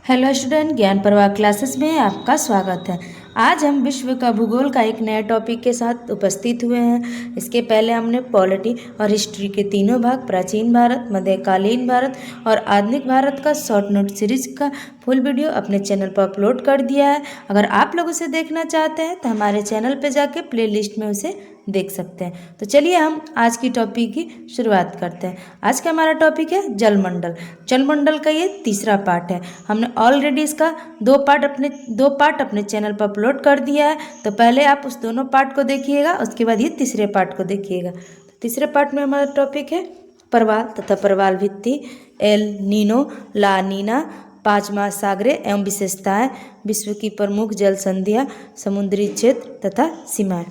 Hello student, ज्ञान प्रवाह classes में आपका स्वागत है। आज हम विश्व का भूगोल का एक नए टॉपिक के साथ उपस्थित हुए हैं। इसके पहले हमने पॉलिटी और हिस्ट्री के तीनों भाग, प्राचीन भारत, मध्यकालीन भारत और आधुनिक भारत का शॉर्ट नोट सीरीज का फुल वीडियो अपने चैनल पर अपलोड कर दिया है। अगर आप लोग उसे देखना चाहते हैं तो हमारे चैनल पर जाके प्लेलिस्ट में उसे देख सकते हैं। तो चलिए हम आज की टॉपिक की शुरुआत करते हैं। आज का हमारा टॉपिक है जलमंडल। जलमंडल का ये तीसरा पार्ट है। हमने ऑलरेडी इसका दो पार्ट अपने चैनल पर अपलोड कर दिया है। तो पहले आप उस दोनों पार्ट को देखिएगा, उसके बाद ये तीसरे पार्ट को देखिएगा। तो तीसरे पार्ट में हमारा टॉपिक है प्रवाल तथा प्रवाल भित्ति, एल नीनो, ला नीना, 5 महासागरें एवं विशेषताएं, विश्व की प्रमुख जल संधियां, समुद्री क्षेत्र तथा सीमाएं।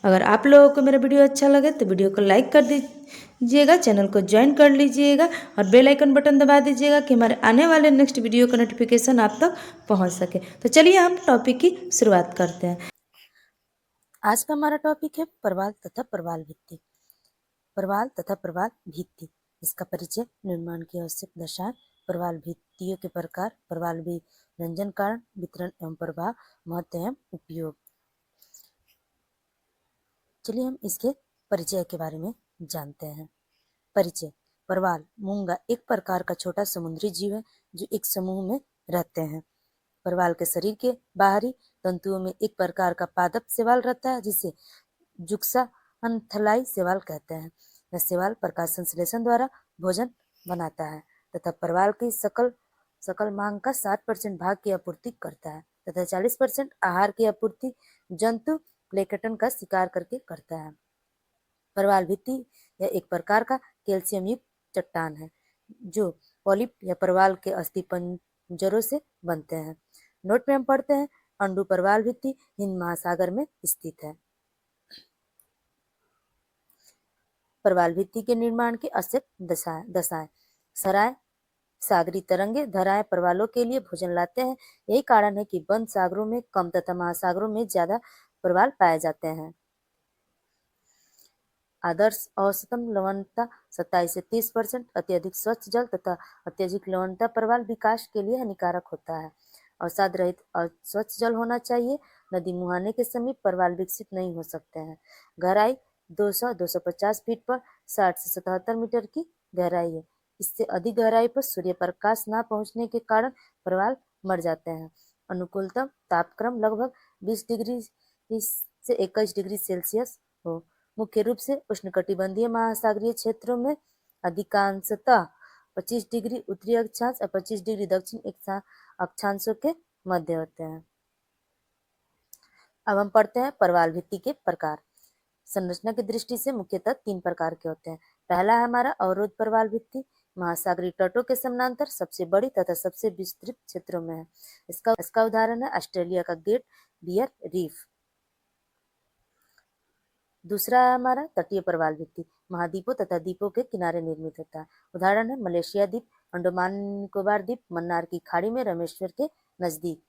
अगर आप लोगों को मेरा वीडियो अच्छा लगे तो वीडियो को लाइक कर दीजिएगा, चैनल को ज्वाइन कर लीजिएगा और बेल आइकन बटन दबा दीजिएगा कि हमारे आने वाले नेक्स्ट वीडियो का नोटिफिकेशन आप तक पहुंच सके। तो चलिए हम टॉपिक की शुरुआत करते हैं। आज का हमारा टॉपिक है प्रवाल तथा प्रवाल भित्ति। प्रवाल तथा प्रवाल भित्ति, इसका परिचय, निर्माण की आवश्यक दशाएं, प्रवाल भित्तियों के प्रकार, प्रवाल विरंजन कारण, वितरण एवं प्रभाव, महत्व एवं उपयोग। चलिए हम इसके परिचय के बारे में जानते हैं। परिचय। प्रवाल मूंगा एक प्रकार का छोटा समुद्री जीव है जो एक समूह में रहते हैं। प्रवाल के शरीर के बाहरी तंतुओं में एक प्रकार का पादप शैवाल रहता है जिसे जुक्सा अनथलाई शैवाल कहते हैं। यह शैवाल प्रकाश संश्लेषण द्वारा भोजन बनाता है तथा प्रवाल की सकल मांग का 60% भाग की आपूर्ति करता है तथा 40% आहार की आपूर्ति जंतु प्लेंकटन का शिकार करके करता है। प्रवाल भित्ति यह एक प्रकार का कैल्शियम युक्त चट्टान है जो पॉलिप या प्रवाल के अस्थि पंजरों से बनते हैं। नोट में हम पढ़ते हैं, अंडू प्रवाल भित्ति हिंद महासागर में स्थित है। प्रवाल भित्ति के निर्माण की आवश्यक दशाएं। सराय सागरी तरंगे धराएं प्रवालों के लिए भोजन लाते हैं। यही कारण है कि बंद सागरों में कम तथा महासागरों में ज्यादा प्रवाल पाए जाते हैं। आदर्श औसतन लवणता 27 से 30%, अत्यधिक स्वच्छ जल तथा अत्यधिक लवणता प्रवाल विकास के लिए हानिकारक होता है। अवसाद रहित और स्वच्छ जल होना चाहिए। नदी मुहाने के समीप प्रवाल विकसित नहीं हो सकते हैं। गहराई 200-250 फीट पर 60 से 77 मीटर की गहराई है। इससे अधिक गहराई पर सूर्य प्रकाश न पहुंचने के कारण प्रवाल मर जाते हैं। अनुकूलतम तापक्रम लगभग 20 डिग्री से 21 डिग्री सेल्सियस हो। मुख्य रूप से उष्णकटिबंधीय महासागरीय क्षेत्रों में अधिकांशतः 25 डिग्री उत्तरी अक्षांश और 25 डिग्री दक्षिण अक्षांशों के मध्य होते हैं। अब हम पढ़ते हैं प्रवाल भित्ति के प्रकार। संरचना की दृष्टि से मुख्यतः 3 प्रकार के होते हैं। पहला है हमारा अवरोध प्रवाल भित्ति, महासागरीय तटों के समानांतर सबसे बड़ी तथा सबसे विस्तृत क्षेत्रों में है। इसका उदाहरण है ऑस्ट्रेलिया का ग्रेट बियर रीफ। दूसरा है हमारा तटीय प्रवाल भित्ति, महाद्वीपों तथा द्वीपों के किनारे निर्मित होता है। उदाहरण है मलेशिया द्वीप, अंडमान निकोबार द्वीप, मन्नार की खाड़ी में रामेश्वर के नजदीक।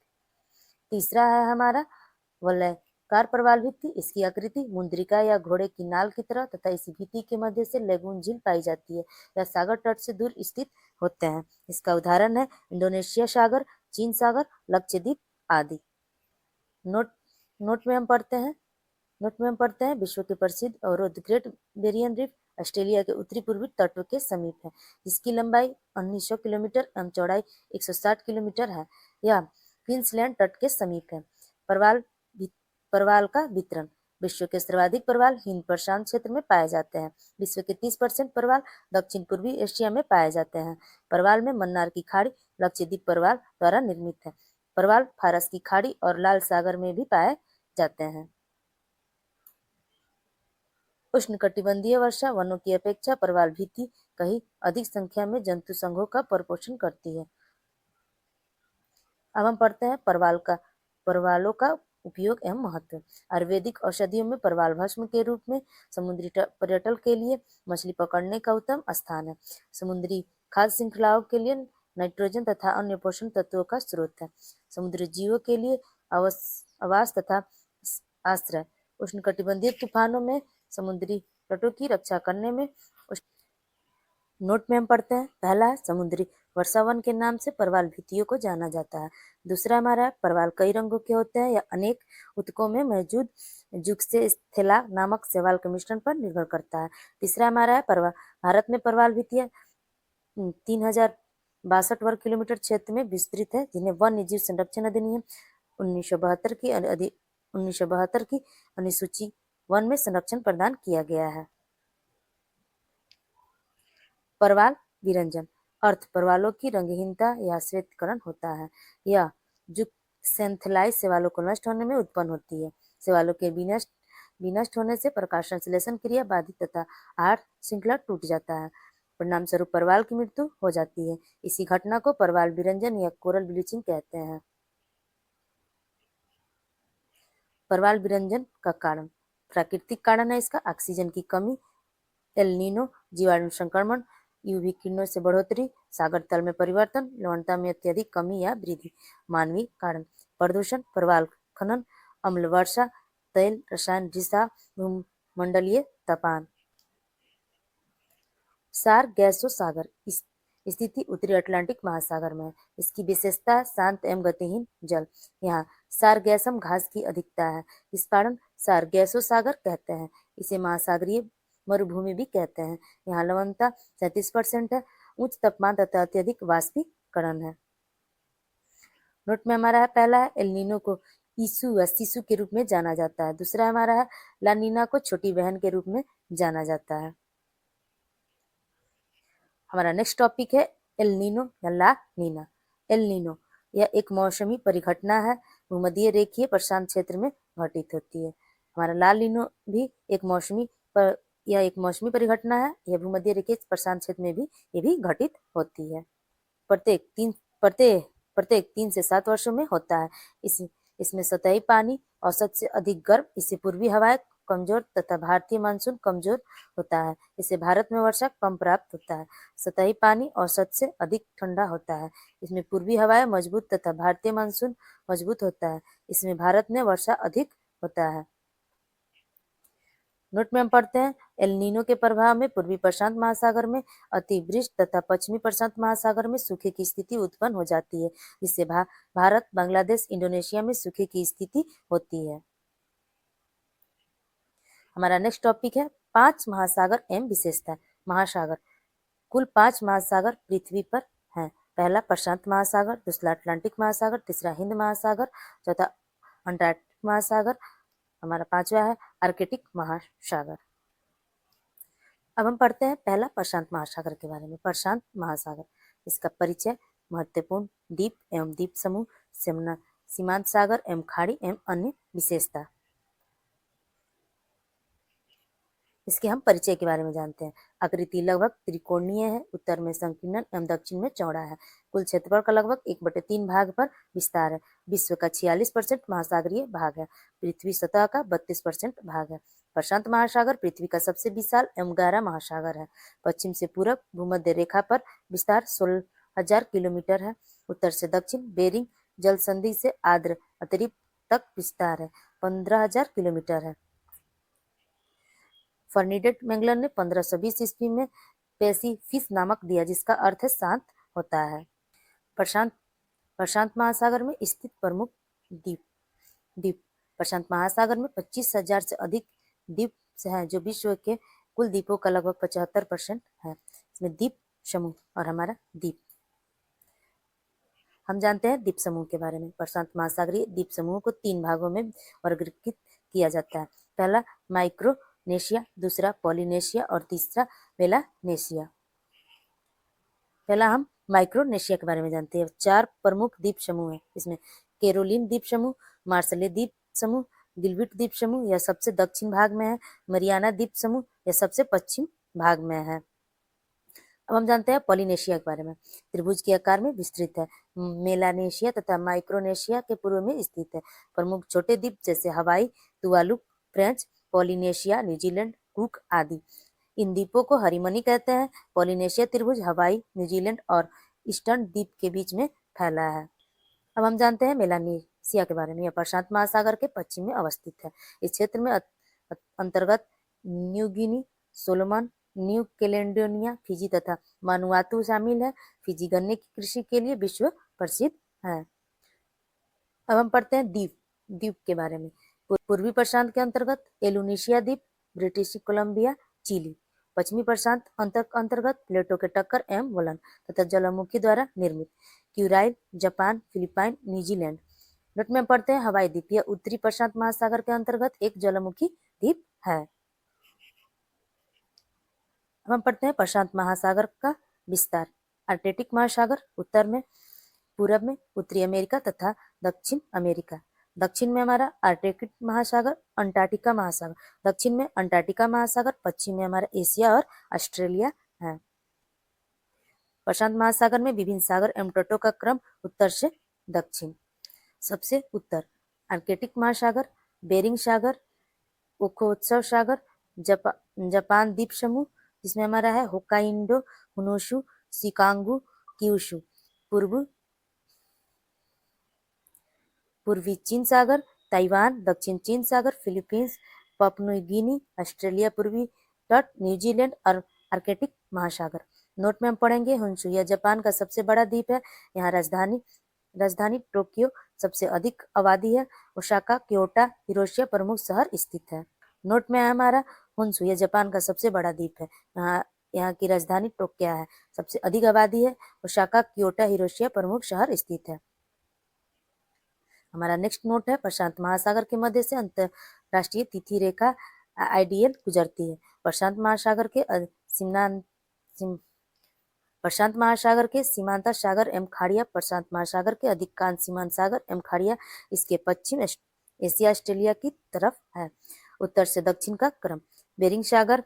तीसरा है हमारा वलयाकार प्रवाल भित्ति, इसकी आकृति मुद्रिका या घोड़े की नाल की तरह तथा इस भित्ति के मध्य से लेगून झील पाई जाती है। यह सागर तट से दूर स्थित होते हैं। इसका उदाहरण है इंडोनेशिया सागर, चीन सागर, लक्षद्वीप आदि। नोट में हम पढ़ते हैं विश्व के प्रसिद्ध अवरोध ग्रेट बैरियर रीफ ऑस्ट्रेलिया के उत्तरी पूर्वी तटों के समीप है, जिसकी लंबाई 1900 किलोमीटर एवं चौड़ाई 160 किलोमीटर है। यह क्वींसलैंड तट के समीप है। प्रवाल का वितरण। विश्व के सर्वाधिक प्रवाल हिंद प्रशांत क्षेत्र में पाए जाते हैं। विश्व के 30% प्रवाल दक्षिण पूर्वी एशिया में पाए जाते हैं। प्रवाल में मन्नार की खाड़ी लक्षद्वीप प्रवाल द्वारा निर्मित है। प्रवाल फारस की खाड़ी और लाल सागर में भी पाए जाते हैं। उष्णकटिबंधीय वर्षा वनों की अपेक्षा प्रवाल भित्ति कहीं अधिक संख्या में जंतु संघों का पोषण करती है। अब हम पढ़ते हैं प्रवालों का उपयोग एवं महत्व। आयुर्वेदिक औषधियों में प्रवाल भस्म के रूप में समुद्री पर्यटन के लिए मछली पकड़ने का उत्तम स्थान है। समुद्री खाद्य श्रृंखलाओं के लिए नाइट्रोजन तथा अन्य पोषण तत्वों का स्रोत है। समुद्री जीवों के लिए आवास तथा आश्रय। उष्णकटिबंधीय तूफानों में समुद्री तटों की रक्षा करने में। नोट में हम पढ़ते हैं, पहला है समुद्री वर्षावन के नाम से परवाल भित्तियों को जाना जाता है। दूसरा हमारा है परवाल कई रंगों के होते हैं या अनेक ऊतकों में मौजूद जुक्सेस्थेला नामक शैवाल के मिश्रण पर निर्भर करता है। तीसरा हमारा है परवाल। भारत में परवाल भित्तियां 3062 वर्ग किलोमीटर क्षेत्र में विस्तृत है, जिन्हें वन्य जीव संरक्षण अधिनियम 1972 की अनुसूची 1 में संरक्षण प्रदान किया गया है। परवाल विरंजन अर्थ परवालों की रंगहीनता या श्वेतकरण होता है। यह जुक्सेंथेलाई शैवालों को नष्ट होने में उत्पन्न होती है। शैवालों के विनष्ट होने से प्रकाश संश्लेषण क्रिया बाधित तथा आहार श्रृंखला टूट जाता है। परिणाम स्वरूप परवाल की मृत्यु हो जाती है। इसी घटना को परवाल विरंजन या कोरल ब्लीचिंग कहते हैं। परवाल विरंजन का कारण प्राकृतिक कारण है इसका ऑक्सीजन की कमी, एल नीनो, जीवाणु संक्रमण, यूवी किरणों से बढ़ोतरी, सागर तल में परिवर्तन, लवणता में अत्यधिक कमी या वृद्धि। मानवीय कारण प्रदूषण, परवाल खनन, अम्ल वर्षा, तेल रसायन रिसाव, भूमंडलीय तापमान। सार गैसों सागर स्थिति उत्तरी अटलांटिक महासागर में है। इसकी विशेषता शांत एवं गतिहीन जल। यहाँ सार गैसम घास की अधिकता है, इस कारण सार गैसों सागर कहते हैं। इसे महासागरीय मरुभूमि भी कहते हैं। यहाँ लवणता 37% है, उच्च तापमान तथा अत्यधिक वाष्पीकरण है। नोट में हमारा है पहला है एल नीनो को ईसु व सीसु के रूप में जाना जाता है। दूसरा हमारा है ला नीना को छोटी बहन के रूप में जाना जाता है। हमारा नेक्स्ट टॉपिक है एल नीनो या ला नीना। एल नीनो यह एक मौसमी परिघटना है, भूमध्य रेखीय प्रशांत क्षेत्र में घटित होती है। हमारा ला नीनो भी एक मौसमी परिघटना है, यह भूमध्य रेखीय प्रशांत क्षेत्र में भी ये भी घटित होती है। प्रत्येक 3 से 7 वर्षों में होता है। इसमें सतही पानी औसत से अधिक गर्म, इससे पूर्वी हवाएं कमजोर तथा भारतीय मानसून कमजोर होता है। इससे भारत में वर्षा कम प्राप्त होता है। सतही पानी औसत से अधिक ठंडा होता है। इसमें पूर्वी हवाएं मजबूत तथा भारतीय मानसून मजबूत होता है। इसमें भारत में वर्षा अधिक होता है। नोट में हम पढ़ते हैं एल नीनो के प्रभाव में पूर्वी प्रशांत महासागर में अतिवृष्टि तथा पश्चिमी प्रशांत महासागर में सूखे की स्थिति उत्पन्न हो जाती है, जिससे भारत, बांग्लादेश, इंडोनेशिया में सूखे की स्थिति होती है। हमारा नेक्स्ट टॉपिक है 5 महासागर एवं विशेषता। महासागर कुल 5 महासागर पृथ्वी पर हैं। पहला प्रशांत महासागर, दूसरा अटलांटिक महासागर, तीसरा हिंद महासागर, चौथा अंटार्कटिक महासागर, हमारा 5वां है आर्कटिक महासागर। अब हम पढ़ते हैं पहला प्रशांत महासागर के बारे में। प्रशांत महासागर, इसका परिचय, महत्वपूर्ण द्वीप एवं द्वीप समूह, सीमांत सागर एवं खाड़ी एवं अन्य विशेषता। इसके हम परिचय के बारे में जानते हैं। आकृति लगभग त्रिकोणीय है, उत्तर में संकीर्ण एवं दक्षिण में चौड़ा है। कुल क्षेत्रफल का लगभग 1/3 भाग पर विस्तार है। विश्व का 46% महासागरीय भाग है। पृथ्वी सतह का 32% भाग है। प्रशांत महासागर पृथ्वी का सबसे विशाल एवं गहरा महासागर है। पश्चिम से पूरब भूमध्य रेखा पर विस्तार 16,000 किलोमीटर है। उत्तर से दक्षिण बेरिंग जल संधि से आर्द्र अतिरिक्त तक विस्तार है 15,000 किलोमीटर है। फर्डिनेंड मैगलन ने 1520 ईस्वी में पैसिफिक नामक दिया, जिसका अर्थ है शांत होता है। प्रशांत महासागर में स्थित प्रमुख द्वीप प्रशांत महासागर में 25,000 से अधिक द्वीप हैं, जो विश्व के कुल द्वीपों का लगभग 75% है। इसमें द्वीप समूह और हमारा द्वीप। हम जानते हैं द्वीप समूह के बारे में। प्रशांत महासागरीय द्वीप समूह को 3 भागों में वर्गीकृत किया जाता है। पहला माइक्रोनेशिया, दूसरा पॉलिनेशिया और तीसरा मेलानेशिया। पहला हम माइक्रोनेशिया के बारे में जानते हैं। 4 प्रमुख द्वीप समूह हैं। इसमें कैरोलिन द्वीप समूह, मार्शले द्वीप समूह, गिलबिट द्वीप समूह यह सबसे दक्षिण भाग में है, मरियाना द्वीप समूह यह सबसे पश्चिम भाग में है। अब हम जानते हैं पॉलिनेशिया के बारे में। त्रिभुज के आकार में विस्तृत है। मेलानेशिया तथा माइक्रोनेशिया के पूर्व में स्थित है। प्रमुख छोटे द्वीप जैसे हवाई, Tuvalu, French Polynesia, New Zealand, cook आदि। इन द्वीपों को हरिमनी कहते हैं। पॉलिनेशिया त्रिभुज हवाई, न्यूजीलैंड और ईस्टर्न द्वीप के बीच में फैला है। अब हम जानते हैं मेलानेशिया के बारे में। यह प्रशांत महासागर के पश्चिम में अवस्थित है। इस क्षेत्र में अंतर्गत New Guinea, Solomon, new Caledonia, Fiji तथा मानुआतु शामिल है। फिजी गन्ने की कृषि के लिए विश्व प्रसिद्ध है। अब हम पढ़ते हैं द्वीप द्वीप के बारे में। पूर्वी प्रशांत के अंतर्गत एलुनेशिया द्वीप, ब्रिटिश कोलंबिया, चिली। पश्चिमी प्रशांत अंतर्गत प्लेटो के टक्कर एवं वलन तथा ज्वालामुखी द्वारा निर्मित Kuril, Japan, Philippine, New Zealand. Note में पढ़ते हैं हवाई द्वीप, यह उत्तरी प्रशांत महासागर के अंतर्गत एक ज्वालामुखी द्वीप है। हम पढ़ते हैं प्रशांत महासागर का विस्तार। आर्कटिक महासागर उत्तर में, पूरब में उत्तरी अमेरिका तथा दक्षिण अमेरिका। दक्षिण में हमारा आर्कटिक महासागर, अंटार्कटिका महासागर। दक्षिण में अंटार्कटिका महासागर, पश्चिम में हमारा एशिया और ऑस्ट्रेलिया है। प्रशांत महासागर में विभिन्न सागर एवं तटों का क्रम उत्तर से दक्षिण। सबसे उत्तर आर्कटिक महासागर, बेरिंग सागर, ओखोत्सव सागर, जापान द्वीप समूह जिसमें हमारा है होक्काइडो, होनशू, शिकागो, क्यूशू। पूर्वी चीन सागर, ताइवान, दक्षिण चीन सागर, फिलीपींस, पापुआ गिनी, ऑस्ट्रेलिया पूर्वी तट, न्यूजीलैंड और आर्कटिक महासागर। नोट में हम पढ़ेंगे होन्शू, यह जापान का सबसे बड़ा द्वीप है। यहाँ राजधानी टोक्यो, सबसे अधिक आबादी है। ओसाका, क्योटो, हिरोशिमा प्रमुख शहर स्थित है। नोट में है हमारा होन्शू, यह जापान का सबसे बड़ा द्वीप है। यहाँ की राजधानी टोक्यो है, सबसे अधिक आबादी है। ओसाका, क्योटो, हिरोशिमा प्रमुख शहर स्थित है। हमारा नेक्स्ट नोट है प्रशांत महासागर के मध्य से अंतरराष्ट्रीय तिथि रेखा आइडियल गुजरती है। प्रशांत महासागर के सीमांत सागर एवं खाड़िया, प्रशांत महासागर के अधिकांश सीमांत सागर एवं खाड़िया इसके पश्चिम एशिया ऑस्ट्रेलिया की तरफ है। उत्तर से दक्षिण का क्रम बेरिंग सागर,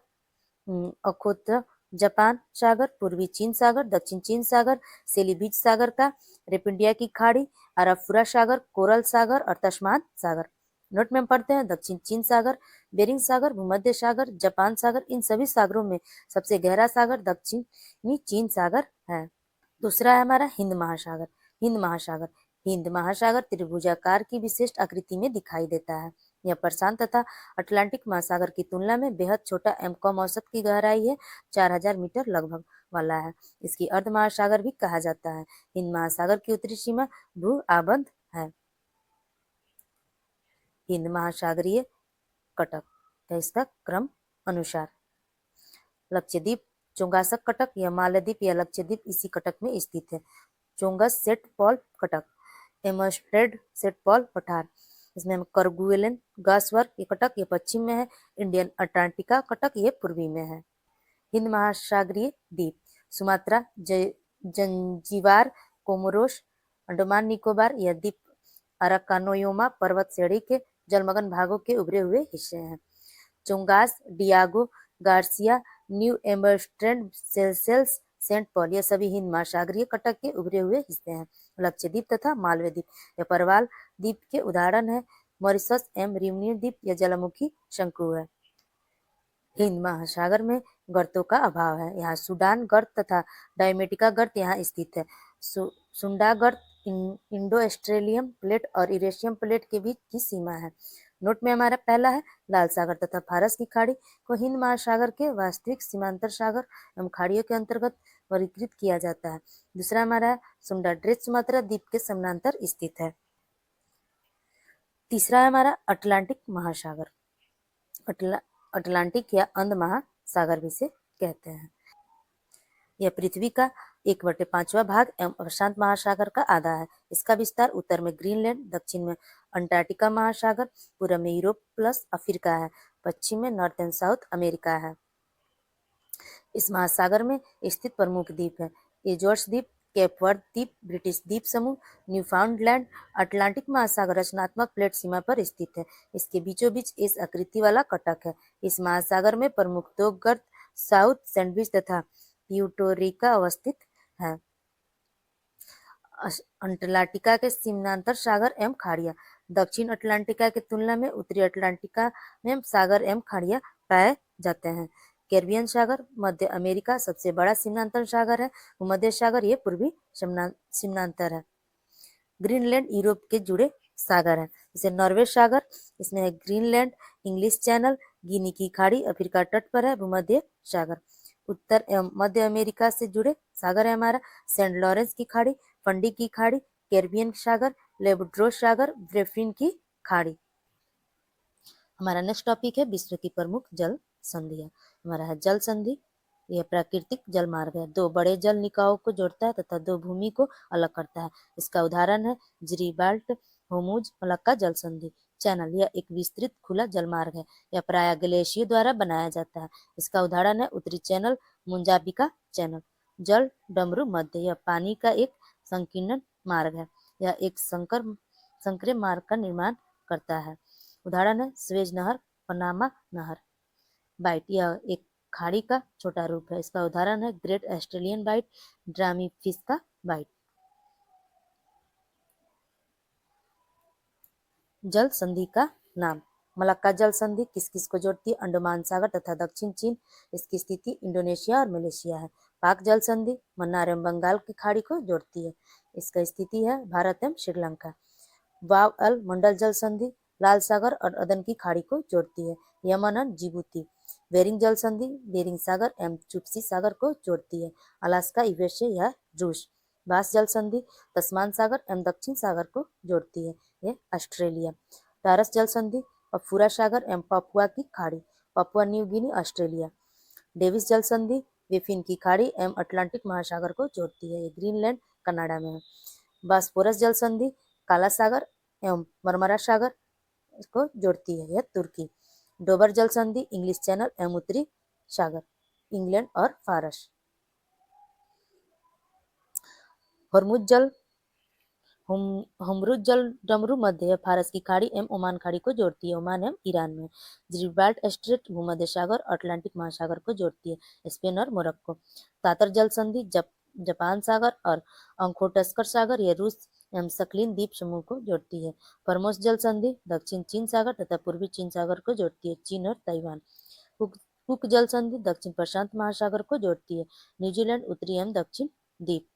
ओखोत्सव जापान सागर, पूर्वी चीन सागर, दक्षिण चीन सागर, सेलिबीज सागर का, रेपिंडिया की खाड़ी, अराफुरा सागर, कोरल सागर और तस्मान सागर। नोट में पढ़ते हैं दक्षिण चीन सागर, बेरिंग सागर, भूमध्य सागर, जापान सागर। इन सभी सागरों में सबसे गहरा सागर दक्षिणी चीन सागर है। दूसरा है हमारा हिंद महासागर। हिंद महासागर त्रिभुजाकार की विशिष्ट आकृति में दिखाई देता है। यह प्रशांत तथा अटलांटिक महासागर की तुलना में बेहद छोटा एवं कम औसत की गहराई है, 4000 मीटर लगभग वाला है। इसकी अर्ध महासागर भी कहा जाता है। हिंद महासागर की उत्तरी सीमा भू आबंध है। हिंद महासागरीय कटक है इसका क्रम अनुसार। लक्षद्वीप, चोंगासक कटक, यह मालदीप या लक्षद्वीप इसी कटक में स्थित है। चोंगस, सेंट पॉल कटक, एमस्ट्रेड, सेंट पॉल पठार। इसमें करगुएलन गासवर्क ये कटक ये पश्चिम में है। इंडियन अंटार्कटिका कटक ये पूर्वी में है। हिंद महासागरीय द्वीप Sumatra, Zanzibar, Comoros, Andaman Nicobar. यह द्वीप अराकानोयोमा पर्वत श्रेणी के जलमग्न भागों के उभरे हुए हिस्से हैं। Chagos, Diego Garcia, New Amsterdam, Seychelles, Saint Paul ये सभी हिंद महासागरीय कटक के उभरे हुए हिस्से हैं। लक्षद्वीप तथा मालवे द्वीप यह परवाल द्वीप के उदाहरण है। मॉरिशस एवं रियूनियन द्वीप यह ज्वालामुखी शंकु है। हिंद महासागर में गर्तों का अभाव है। यहाँ सूडान गर्त तथा डायमेटिका गर्त यहाँ स्थित है। सुंडा गर्त इंडो ऑस्ट्रेलियन प्लेट और यूरेशियन प्लेट के बीच की सीमा है। नोट में हमारा पहला है लाल सागर तथा फारस की खाड़ी को हिंद महासागर के वास्तविक सीमांतर सागर एवं खाड़ियों के अंतर्गत वर्गीकृत किया जाता है। दूसरा हमारा है सुंडा ड्रेस सुमात्रा द्वीप के समानांतर स्थित है। तीसरा है हमारा अटलांटिक महासागर। अटलांटिक या अंध महासागर भी से कहते हैं। यह पृथ्वी का 1/5वां भाग एवं प्रशांत महासागर का आधा है। इसका विस्तार उत्तर में ग्रीनलैंड, दक्षिण में अंटार्कटिका महासागर, पूर्व में यूरोप प्लस अफ्रीका है, पश्चिम में नॉर्थ एंड साउथ अमेरिका है। इस महासागर में स्थित प्रमुख द्वीप है एजोर्स द्वीप, केप वर्द द्वीप, ब्रिटिश द्वीप समूह, न्यूफाउंडलैंड। अटलांटिक महासागर रचनात्मक प्लेट सीमा पर स्थित है। इसके बीचों बीच इस आकृति वाला कटक है। इस महासागर में प्रमुख दो गर्त साउथ सैंडविच तथा प्यूर्टो अवस्थित है। अटलांटिका के सीमांतर सागर एवं खाड़िया। दक्षिण अटलांटिका की तुलना में उत्तरी अटलांटिका में सागर एवं खाड़िया पाए जाते हैं। कैरिबियन सागर मध्य अमेरिका सबसे बड़ा सीमांतर सागर है। भूमध्य सागर ये पूर्वी सीमांतर है। ग्रीनलैंड यूरोप के जुड़े सागर है। जैसे नॉर्वे सागर, इसमें है ग्रीनलैंड, इंग्लिश चैनल, गिनी की खाड़ी अफ्रीका तट पर है। भूमध्य सागर उत्तर एवं मध्य अमेरिका से जुड़े सागर है हमारा सेंट लॉरेंस की खाड़ी, फंडी की खाड़ी, कैरिबियन सागर, लेबुड्रो सागर, ब्रेफिन की खाड़ी। हमारा नेक्स्ट टॉपिक है विश्व की प्रमुख जल संधियां। हमारा है जल संधि। यह प्राकृतिक जल मार्ग है, दो बड़े जल निकायों को जोड़ता है तथा दो भूमि को अलग करता है। इसका उदाहरण है जिब्राल्टर होर्मुज मलक्का जल संधि चैनल। यह एक विस्तृत खुला जल मार्ग है। यह प्रायः ग्लेशियर द्वारा बनाया जाता है। इसका उदाहरण है उत्तरी चैनल मुंजाबिका चैनल। जल डमरू मध्य। यह पानी का एक संकीर्ण मार्ग है। यह एक संकरे मार्ग का निर्माण करता है। उदाहरण है स्वेज नहर, पनामा नहर। बाइट, यह एक खाड़ी का छोटा रूप है। इसका उदाहरण है ग्रेट ऑस्ट्रेलियन बाइट, ड्रामी फिश का बाइट। जल संधि का नाम। मलक्का जल संधि किस किस को जोड़ती है? अंडमान सागर तथा दक्षिण चीन। इसकी स्थिति इंडोनेशिया और मलेशिया है। पाक जल संधि मन्नार एवं बंगाल की खाड़ी को जोड़ती है। इसका स्थिति है भारत एवं श्रीलंका। वाव अल मंडल जल संधि लाल सागर और अदन की खाड़ी को जोड़ती है। यमन और जिबूती। बेरिंग जल संधि बेरिंग सागर एवं चुप्सी सागर को जोड़ती है। अलास्का, यूएसए या रूस। बास जल संधि तस्मान सागर एवं दक्षिण सागर को जोड़ती है। यह ऑस्ट्रेलिया। टारस जल संधि पफूरा सागर एवं पपुआ की खाड़ी, Papua New Guinea, Australia. Davis जल संधि बेफिन की खाड़ी एवं अटलांटिक महासागर को जोड़ती है। ये ग्रीनलैंड, कनाडा में है। बास्फोरस जल संधि काला सागर एवं मरमरा सागर को जोड़ती है। यह तुर्की। डोबर जल संधि इंग्लिश चैनल एवं उत्तरी सागर, इंग्लैंड और फारस। होर्मुज जल डमरू मध्य फारस की खाड़ी एवं ओमान खाड़ी को जोड़ती है। ओमान एवं ईरान में। जिब्राल्टर स्ट्रेट भूमध्य सागर और अटलांटिक महासागर को जोड़ती है। स्पेन और मोरक्को। तातर जल संधि जापान सागर और ओखोटस्कर सागर, यह रूस एवं सक्लिन द्वीप समूह को जोड़ती है। फॉर्मोस जल संधि दक्षिण चीन सागर तथा पूर्वी चीन सागर को जोड़ती है। चीन और ताइवान। कुक जल संधि दक्षिण प्रशांत महासागर को जोड़ती है। न्यूजीलैंड, उत्तरी एवं दक्षिण द्वीप।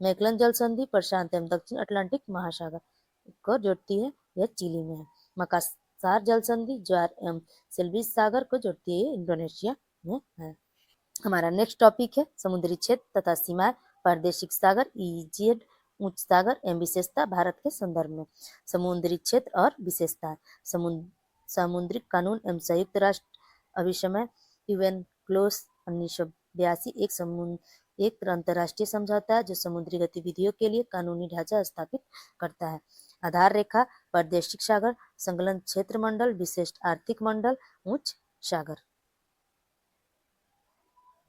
मैकलन जल संधि प्रशांत एवं दक्षिण अटलांटिक महासागर को जोड़ती है। यह चिली में है। मकासार जल संधि ज्वार एवं सेल्विस सागर को जोड़ती है। इंडोनेशिया में है। हमारा नेक्स्ट टॉपिक है समुद्री क्षेत्र तथा सीमाएं। प्रादेशिक सागर, ईजेड, उच्च सागर एवं विशेषता भारत के संदर्भ में। समुद्री क्षेत्र और विशेषता। सामुद्रिक कानून एवं संयुक्त राष्ट्र अभिसमय यूएनक्लोस 1982 एक अंतर्राष्ट्रीय समझौता है जो समुद्री गतिविधियों के लिए कानूनी ढांचा स्थापित करता है। आधार रेखा प्रादेशिक सागर, संलग्न क्षेत्र मंडल, विशिष्ट आर्थिक मंडल, उच्च सागर।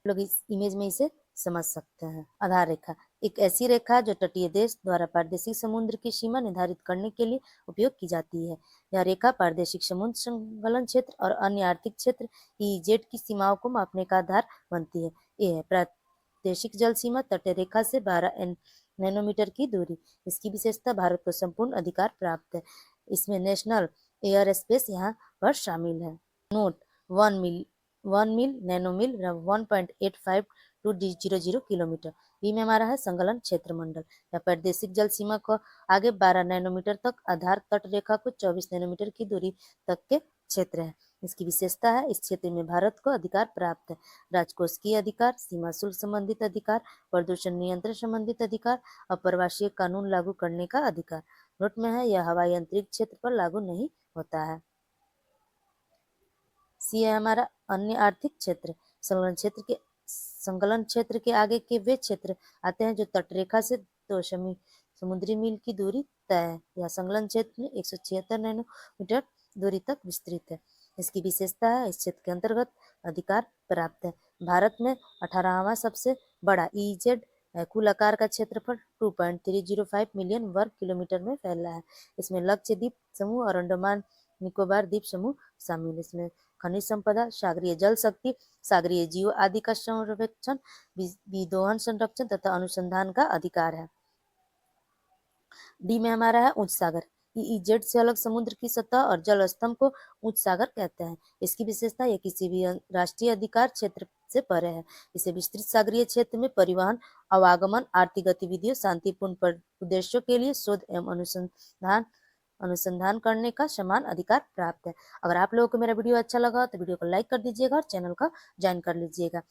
लोग इस इमेज में इसे समझ सकते हैं। आधार रेखा एक ऐसी रेखा है जो तटीय देश द्वारा प्रादेशिक समुद्र की सीमा निर्धारित करने के लिए उपयोग की जाती है। यह रेखा प्रादेशिक समुद्र संलग्न क्षेत्र और अन्य आर्थिक क्षेत्र ईजेड की सीमाओं को मापने का आधार बनती है। यह प्रादेशिक जल सीमा तटीय रेखा से 12 नैनोमीटर की दूरी। इसकी विशेषता भारत को संपूर्ण अधिकार प्राप्त है। इसमें नेशनल एयर स्पेस यहाँ पर शामिल है। नोट 1 मील नैनोमील 1.8520 किलोमीटर। बी में हमारा है संलग्न क्षेत्र मंडल या प्रादेशिक जल सीमा को आगे 12 नैनोमीटर तक, आधार तट रेखा को 24 नैनोमीटर की दूरी तक के क्षेत्र है। इसकी विशेषता है इस क्षेत्र में भारत को अधिकार प्राप्त है। राजकोषीय अधिकार, सीमा शुल्क संबंधित अधिकार, प्रदूषण नियंत्रण संबंधित अधिकार, अप्रवासीय कानून लागू करने का अधिकार। नोट में है यह हवाई अंतरिक्ष क्षेत्र पर लागू नहीं होता है। सी है हमारा अन्य आर्थिक क्षेत्र। संलग्न क्षेत्र के आगे के वे क्षेत्र आते हैं जो तटरेखा से 2 समुद्री मील की दूरी तय है। यह संलग्न क्षेत्र में 176 नैनोमीटर दूरी तक विस्तृत है। इसकी विशेषता है इस क्षेत्र के अंतर्गत अधिकार प्राप्त है। भारत में 18वां सबसे बड़ा ईजेड कुल आकार का क्षेत्रफल 2.305 मिलियन वर्ग किलोमीटर में फैला है। इसमें लक्षद्वीप समूह और अंडमान निकोबार द्वीप समूह शामिल है। इसमें खनिज संपदा, सागरीय जल शक्ति, सागरीय जीव आदि का संरक्षण, विदोहन संरक्षण तथा अनुसंधान का अधिकार है। डी में हमारा है उच्च सागर। ईजेड से अलग समुद्र की सतह और जल स्तंभ को उच्च सागर कहते हैं। इसकी विशेषता यह किसी भी राष्ट्रीय अधिकार क्षेत्र से परे है। इसे विस्तृत सागरीय क्षेत्र में परिवहन, आवागमन, आर्थिक गतिविधियों, शांतिपूर्ण उद्देश्यों के लिए शोध एवं अनुसंधान अनुसंधान करने का समान अधिकार प्राप्त है। अगर आप लोगों को मेरा वीडियो अच्छा लगा तो वीडियो को लाइक कर दीजिएगा और चैनल को ज्वाइन कर लीजिएगा।